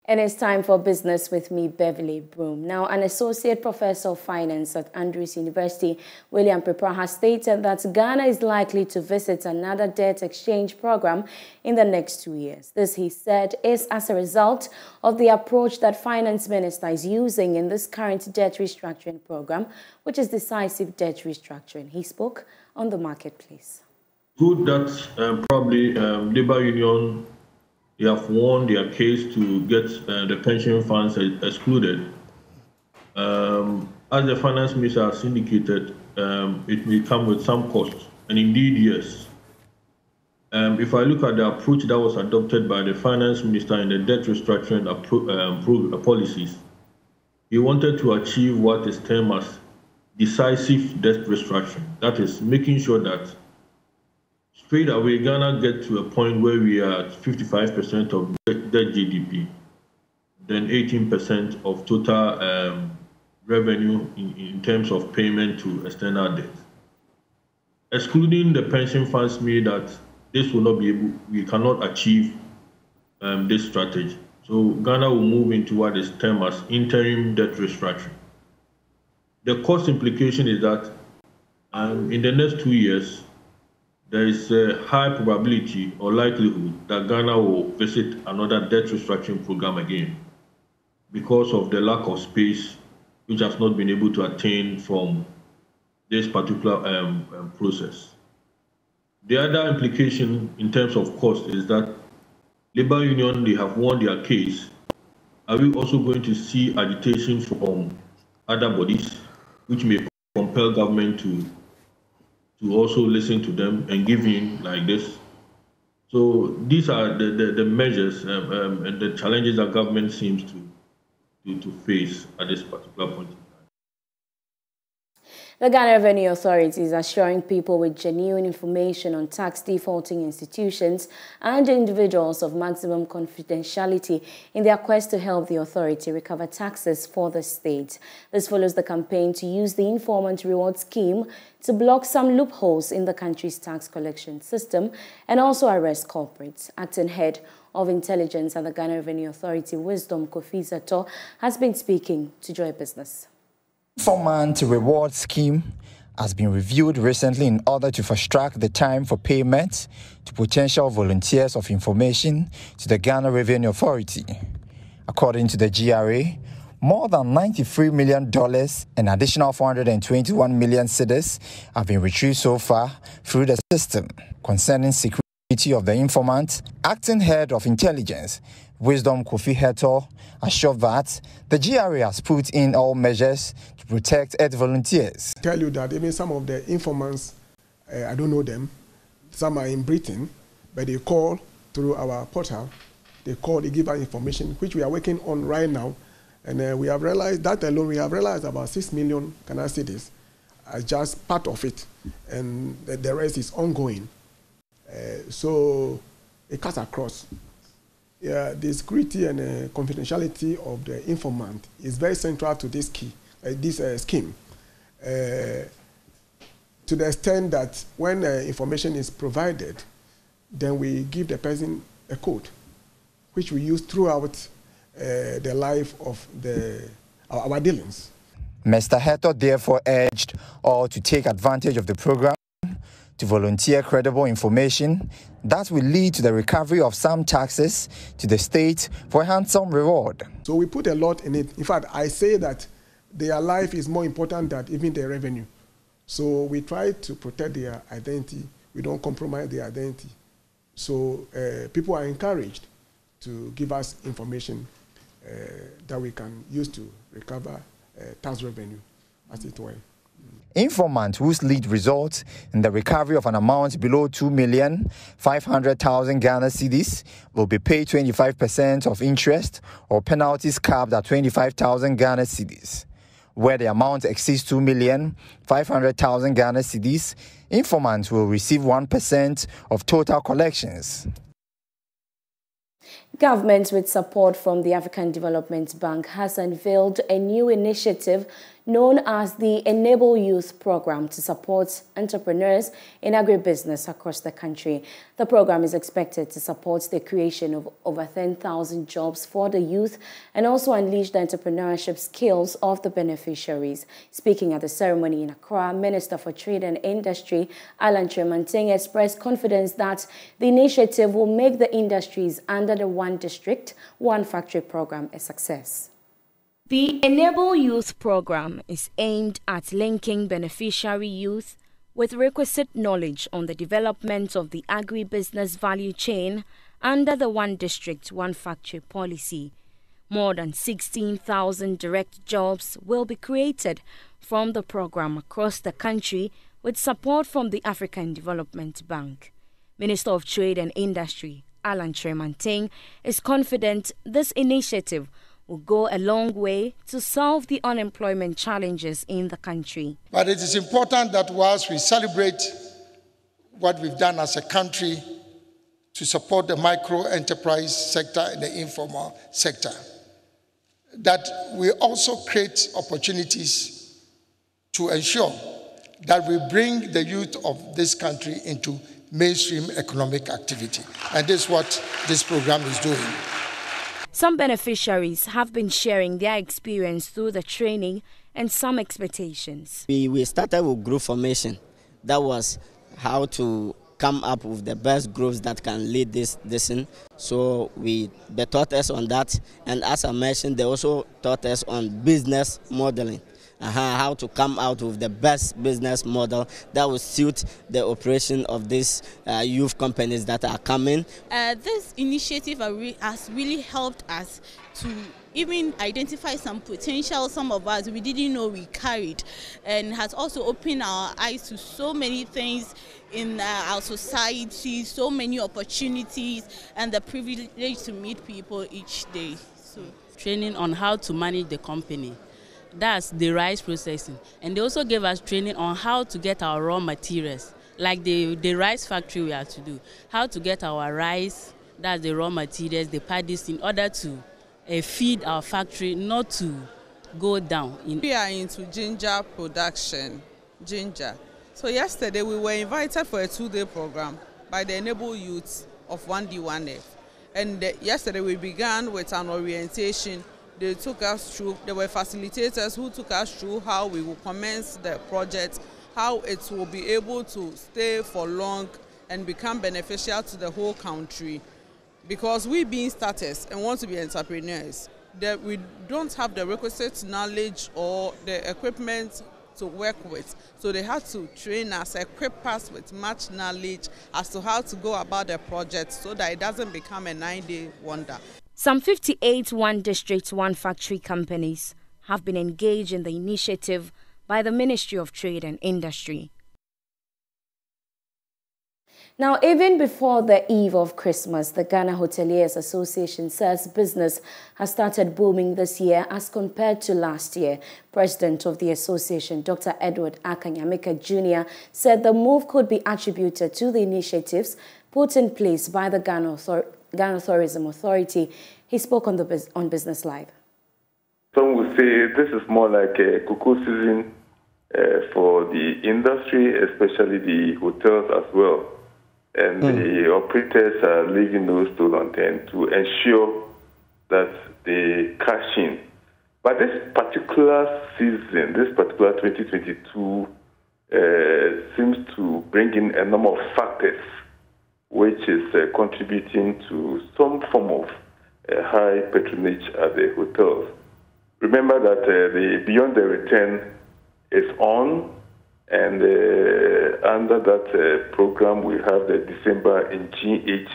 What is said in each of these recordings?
And it's time for Business with me, Beverly Broohm. Now, an associate professor of finance at Andrews University, William Prepra, has stated that Ghana is likely to visit another debt exchange program in the next 2 years. This, he said, is as a result of the approach that finance minister is using in this current debt restructuring program, which is decisive debt restructuring. He spoke on the marketplace. Good that probably labor union, they have won their case to get the pension funds excluded. As the finance minister has indicated, it may come with some costs, and indeed, yes. If I look at the approach that was adopted by the finance minister in the debt restructuring policies, he wanted to achieve what is termed as decisive debt restructuring. That is, making sure that straight away, Ghana get to a point where we are at 55% of debt GDP, then 18% of total revenue in terms of payment to external debt. Excluding the pension funds mean that this will not be able, we cannot achieve this strategy. So Ghana will move into what is termed as interim debt restructuring. The cost implication is that in the next 2 years, there is a high probability or likelihood that Ghana will visit another debt restructuring program again because of the lack of space which has not been able to attain from this particular process. The other implication in terms of cost is that labor union, they have won their case. Are we also going to see agitation from other bodies which may compel government to also listen to them and give in like this? So these are the measures and the challenges that government seems to face at this particular point in time. The Ghana Revenue Authority is assuring people with genuine information on tax defaulting institutions and individuals of maximum confidentiality in their quest to help the authority recover taxes for the state. This follows the campaign to use the Informant Reward Scheme to block some loopholes in the country's tax collection system and also arrest culprits. Acting head of intelligence at the Ghana Revenue Authority, Wisdom Kofi has been speaking to Joy Business. Informant Reward Scheme has been reviewed recently in order to fast-track the time for payment to potential volunteers of information to the Ghana Revenue Authority. According to the GRA, more than $93 million and additional 421 million cedis have been retrieved so far through the system. Concerning security of the informant, acting head of intelligence, Wisdom Kofi assured that the GRA has put in all measures to protect its volunteers. I tell you that even some of the informants, I don't know them, some are in Britain, but they call through our portal, they give us information, which we are working on right now. And we have realized that alone, we have realized about 6 million Ghana cedis as just part of it. And the rest is ongoing. So it cuts across. Yeah, the security and confidentiality of the informant is very central to this scheme. To the extent that when information is provided, then we give the person a code, which we use throughout the life of our dealings. Mr. Heto therefore urged all to take advantage of the program to volunteer credible information that will lead to the recovery of some taxes to the state for a handsome reward. So we put a lot in it. In fact, I say that their life is more important than even their revenue. So we try to protect their identity. We don't compromise their identity. So people are encouraged to give us information that we can use to recover tax revenue, as it were. Informant whose lead results in the recovery of an amount below 2,500,000 Ghana cedis will be paid 25% of interest or penalties capped at 25,000 Ghana cedis. Where the amount exceeds 2,500,000 Ghana cedis, informants will receive 1% of total collections. Government, with support from the African Development Bank, has unveiled a new initiative known as the Enable Youth Program to support entrepreneurs in agribusiness across the country. The program is expected to support the creation of over 10,000 jobs for the youth and also unleash the entrepreneurship skills of the beneficiaries. Speaking at the ceremony in Accra, Minister for Trade and Industry, Alan Tremanting, expressed confidence that the initiative will make the industries under the One District, One Factory program a success. The Enable Youth Program is aimed at linking beneficiary youth with requisite knowledge on the development of the agribusiness value chain under the One District, One Factory policy. More than 16,000 direct jobs will be created from the program across the country with support from the African Development Bank. Minister of Trade and Industry, Alan Tremanting, is confident this initiative will go a long way to solve the unemployment challenges in the country. But it is important that whilst we celebrate what we've done as a country to support the micro-enterprise sector and the informal sector, that we also create opportunities to ensure that we bring the youth of this country into mainstream economic activity. And this is what this program is doing. Some beneficiaries have been sharing their experience through the training and some expectations. We started with group formation. That was how to come up with the best groups that can lead this in. So they taught us on that. And as I mentioned, they also taught us on business modeling. How to come out with the best business model that will suit the operation of these youth companies that are coming. This initiative has really helped us to even identify some potential some of us we didn't know we carried, and has also opened our eyes to so many things in our society, so many opportunities, and the privilege to meet people each day. So, training on how to manage the company. That's the rice processing. And they also gave us training on how to get our raw materials, like the rice factory we have to do. How to get our rice, that's the raw materials, the paddies, in order to feed our factory, not to go down. We are into ginger production, ginger. So yesterday we were invited for a 2-day program by the Enable Youth of 1D1F. And yesterday we began with an orientation. They took us through, there were facilitators who took us through how we will commence the project, how it will be able to stay for long and become beneficial to the whole country. Because we being starters and want to be entrepreneurs, that we don't have the requisite knowledge or the equipment to work with. So they had to train us, equip us with much knowledge as to how to go about the project so that it doesn't become a 9-day wonder. Some 58 One District, One Factory companies have been engaged in the initiative by the Ministry of Trade and Industry. Now, even before the eve of Christmas, the Ghana Hoteliers Association says business has started booming this year as compared to last year. President of the association, Dr. Edward Akanyamika Jr., said the move could be attributed to the initiatives put in place by the Ghana Tourism Authority. He spoke on Business Live. Some would say this is more like a cocoa season for the industry, especially the hotels as well. And the operators are leaving those to London to ensure that they cash in. But this particular season, this particular 2022, seems to bring in a number of factors which is contributing to some form of high patronage at the hotels. Remember that the Beyond the Return is on, and under that program we have the December in GH,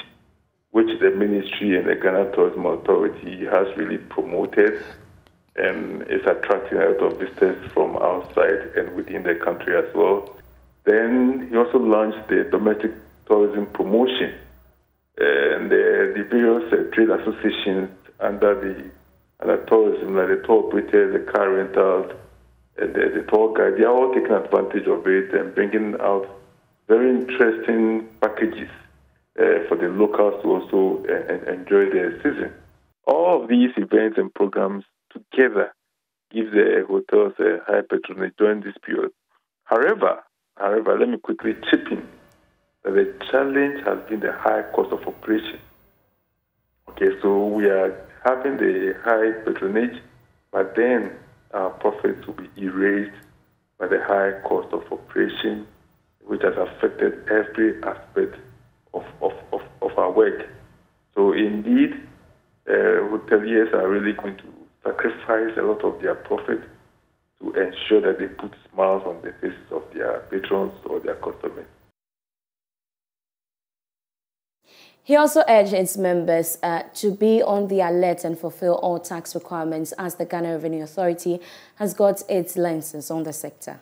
which the Ministry and the Ghana Tourism Authority has really promoted, and is attracting a lot of visitors from outside and within the country as well. Then he also launched the domestic tourism promotion, and the various trade associations under the tourism, like the tour operators, the car rentals, and the tour guide, they are all taking advantage of it and bringing out very interesting packages for the locals to also enjoy their season. All of these events and programs together give the hotels a high patronage during this period. However, let me quickly chip in that the challenge has been the high cost of operation. Okay, so we are having the high patronage, but then our profits will be erased by the high cost of operation, which has affected every aspect of our work. So indeed, hoteliers are really going to sacrifice a lot of their profit to ensure that they put smiles on the faces of their patrons or their customers. He also urged its members to be on the alert and fulfill all tax requirements as the Ghana Revenue Authority has got its lenses on the sector.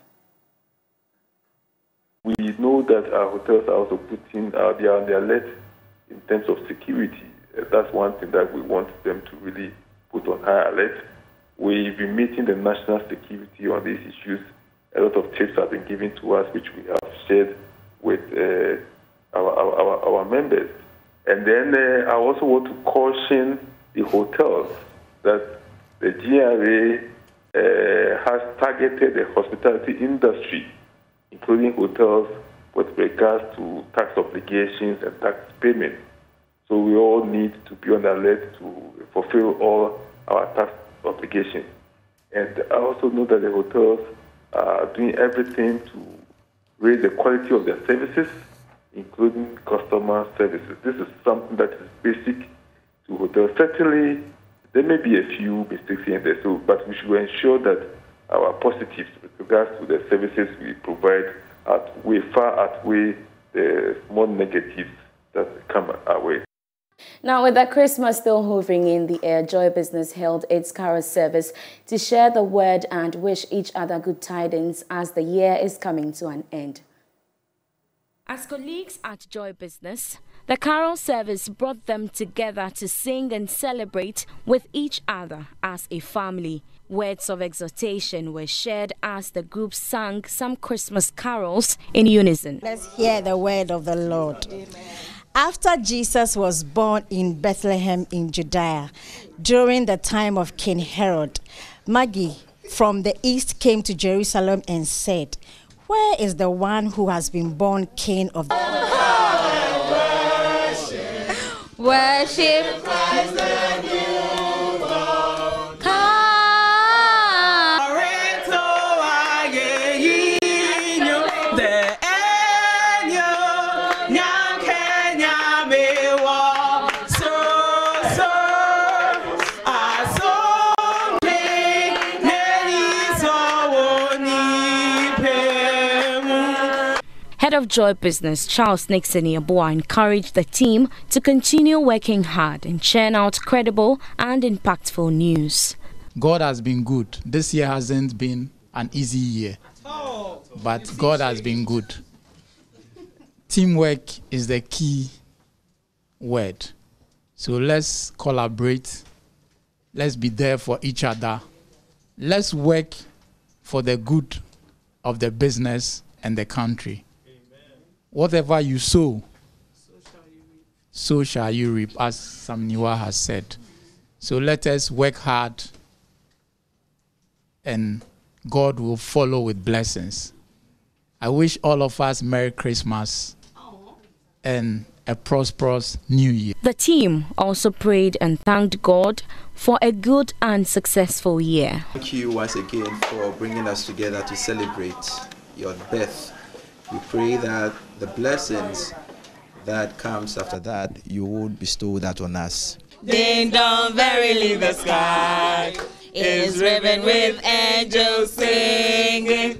We know that our hotels are also putting they are on the alert in terms of security. That's one thing that we want them to really put on high alert. We've been meeting the national security on these issues. A lot of tips have been given to us, which we have shared with our members. And then I also want to caution the hotels that the GRA has targeted the hospitality industry, including hotels, with regards to tax obligations and tax payments. So we all need to be on alert to fulfill all our tax obligations. And I also know that the hotels are doing everything to raise the quality of their services, including customer services. This is something that is basic to hotels. Certainly, there may be a few mistakes here and there, but we should ensure that our positives with regards to the services we provide far outweigh the small negatives that come our way. Now, with that Christmas still hovering in the air, Joy Business held its carol service to share the word and wish each other good tidings as the year is coming to an end. As colleagues at Joy Business, the carol service brought them together to sing and celebrate with each other as a family. Words of exhortation were shared as the group sang some Christmas carols in unison. Let's hear the word of the Lord. Amen. After Jesus was born in Bethlehem in Judea, during the time of King Herod, Magi from the east came to Jerusalem and said, "Where is the one who has been born King of the Worship Christ the newborn. Come. Head of Joy Business, Charles Nixon Yabua, encouraged the team to continue working hard and churn out credible and impactful news. God has been good. This year hasn't been an easy year, but God has been good. Teamwork is the key word. So let's collaborate. Let's be there for each other. Let's work for the good of the business and the country. Whatever you sow, so shall you reap, as Sam Niwa has said. So let us work hard and God will follow with blessings. I wish all of us Merry Christmas and a prosperous New Year. The team also prayed and thanked God for a good and successful year. Thank you once again for bringing us together to celebrate your birth. We pray that the blessings that comes after that, you would bestow that on us. Ding dong, verily the sky is riven with angels singing.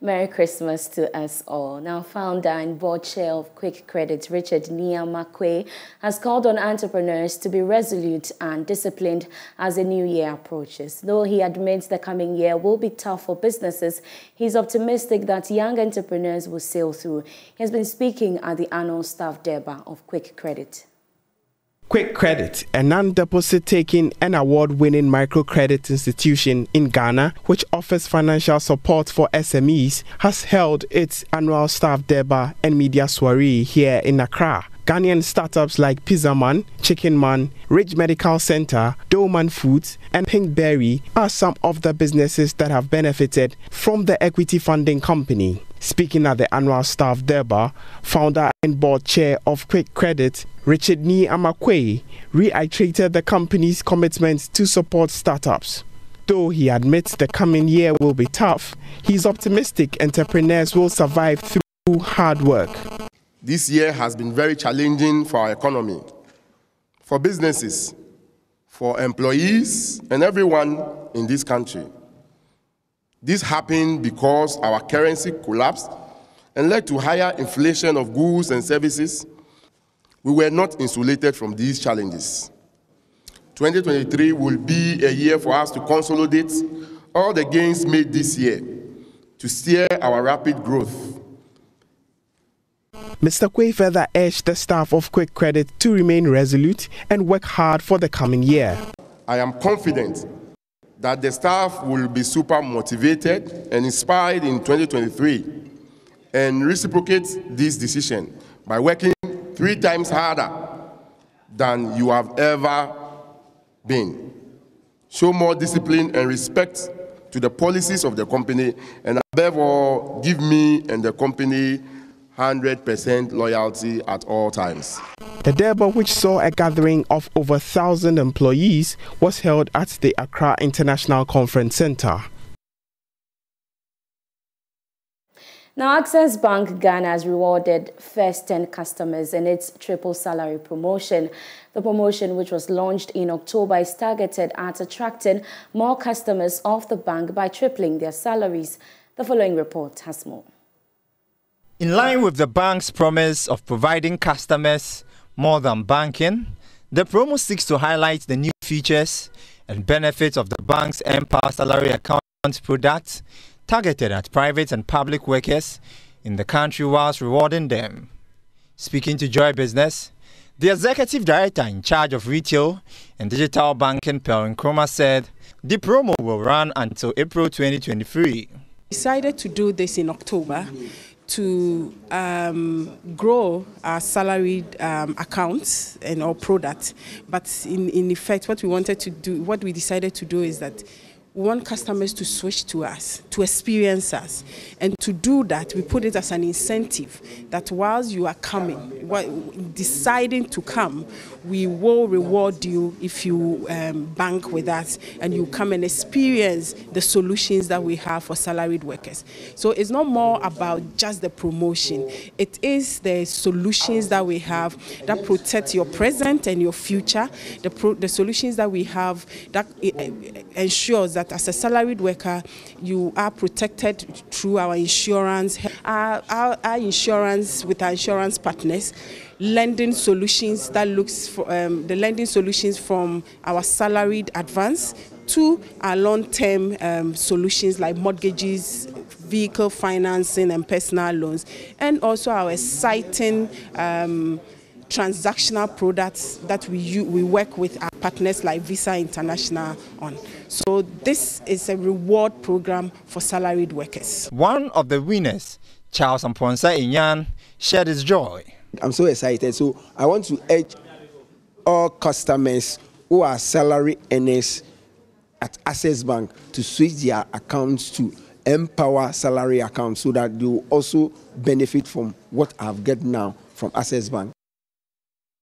Merry Christmas to us all. Now, founder and board chair of Quick Credit, Richard Niamakwe, has called on entrepreneurs to be resolute and disciplined as the new year approaches. Though he admits the coming year will be tough for businesses, he's optimistic that young entrepreneurs will sail through. He has been speaking at the annual staff Durbar of Quick Credit. Quick Credit, a non-deposit taking and award-winning microcredit institution in Ghana, which offers financial support for SMEs, has held its annual staff Deba and media soiree here in Accra. Ghanaian startups like Pizzaman, Chicken Man, Ridge Medical Center, Doughman Foods, and Pinkberry are some of the businesses that have benefited from the equity funding company. Speaking at the annual staff Deba, founder and board chair of Quick Credit, Richard Ni Amakwe, reiterated the company's commitment to support startups. Though he admits the coming year will be tough, he's optimistic entrepreneurs will survive through hard work. This year has been very challenging for our economy, for businesses, for employees, and everyone in this country. This happened because our currency collapsed and led to higher inflation of goods and services. We were not insulated from these challenges. 2023 will be a year for us to consolidate all the gains made this year to steer our rapid growth. Mr. Kwe further urged the staff of Quick Credit to remain resolute and work hard for the coming year. I am confident that the staff will be super motivated and inspired in 2023 and reciprocate this decision by working 3 times harder than you have ever been. Show more discipline and respect to the policies of the company, and above all, give me and the company 100% loyalty at all times. The Deba, which saw a gathering of over 1,000 employees, was held at the Accra International Conference Center. Now, Access Bank Ghana has rewarded first 10 customers in its triple salary promotion. The promotion, which was launched in October, is targeted at attracting more customers of the bank by tripling their salaries. The following report has more. In line with the bank's promise of providing customers more than banking, the promo seeks to highlight the new features and benefits of the bank's Empower Salary Account product targeted at private and public workers in the country whilst rewarding them. Speaking to Joy Business, the executive director in charge of retail and digital banking, Perrin Kroma, said the promo will run until April 2023. We decided to do this in October to grow our salaried accounts and our products, but in effect, what we decided to do is that we want customers to switch to us, to experience us. And to do that, we put it as an incentive that whilst you are coming, deciding to come, we will reward you if you bank with us and you come and experience the solutions that we have for salaried workers. So it's not more about just the promotion. It is the solutions that we have that protect your present and your future, the solutions that we have that ensures that as a salaried worker, you are protected through our insurance, our insurance with our insurance partners, lending solutions that looks for the lending solutions from our salaried advance to our long-term solutions like mortgages, vehicle financing and personal loans, and also our exciting transactional products that we work with our partners like Visa International on. So this is a reward program for salaried workers. One of the winners, Charles Amponsa Inyan, shared his joy. I'm so excited. So I want to urge all customers who are salary earners at Access Bank to switch their accounts to Empower Salary Accounts so that they will also benefit from what I've got now from Access Bank.